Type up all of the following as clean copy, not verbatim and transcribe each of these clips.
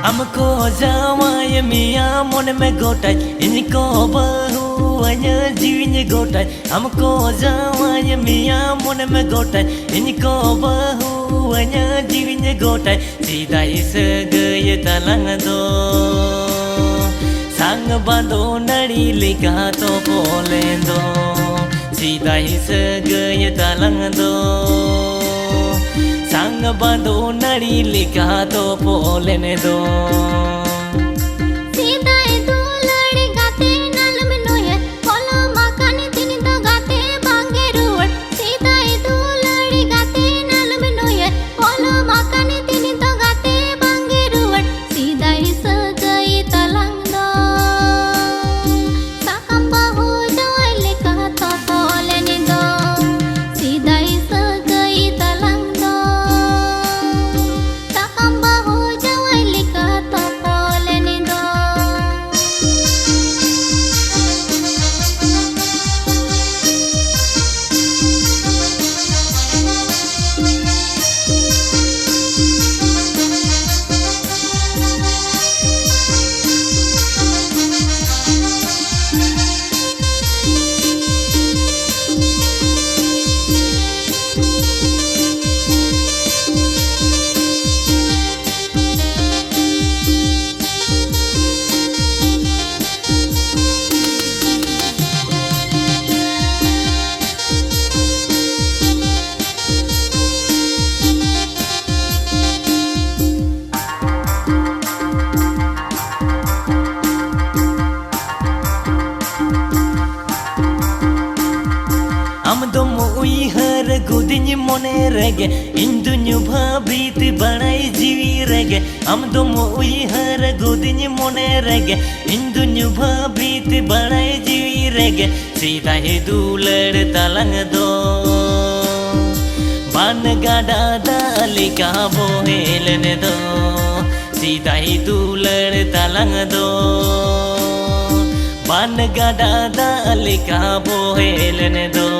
हमको जावाय मिया मन में गोटाय इनको बहु अया जीवन गोटाय हमको जावाय मिया मन में गोटाय इनको बहु अया जीवन गोटाय सीधा इस गए तलंग दो संग बांधो नड़ी लिखा तो बोले दो सीधा इस गए तलंग दो संग बांधो नड़ी लिखा तो बोलने दो हर गुदिन मोने रगे इंदुन्यु भाबीत बनाई जीवी रगे हम दो मोई हर गुदिन मोने रगे इंदुन्यु भाबीत बनाई जीवी रगे सीधा ही दूलड़ तलंग दो बन गाड़ा दाली का बोहेलने दो सीधा ही दूलड़ तलंग दो बन गाड़ा दाली का बोहेलने दो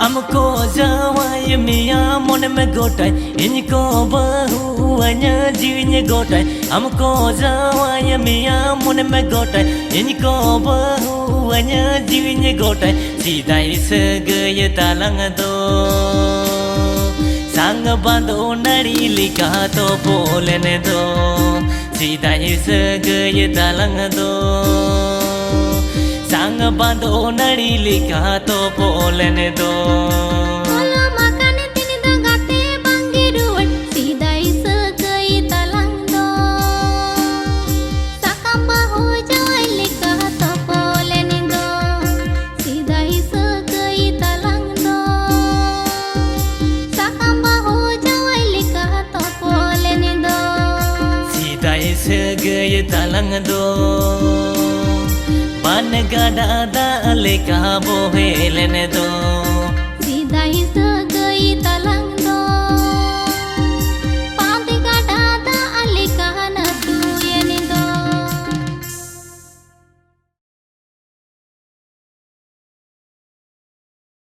हमको जावाय मिया मन में गोटाय इनको बहु अया जीवन गोटाय हमको जावाय मिया मन में गोटाय इनको बहु अया जीवन गोटाय सीधा इस गए तलंग दो संग बांधो नड़ी लिखा तो बोलने दो सीधा इस गए तलंग दो संग बांधो नड़ी लिखा तो बोलने दो गए तलंग दो बन गाड़ा दाले का बोहेलने दो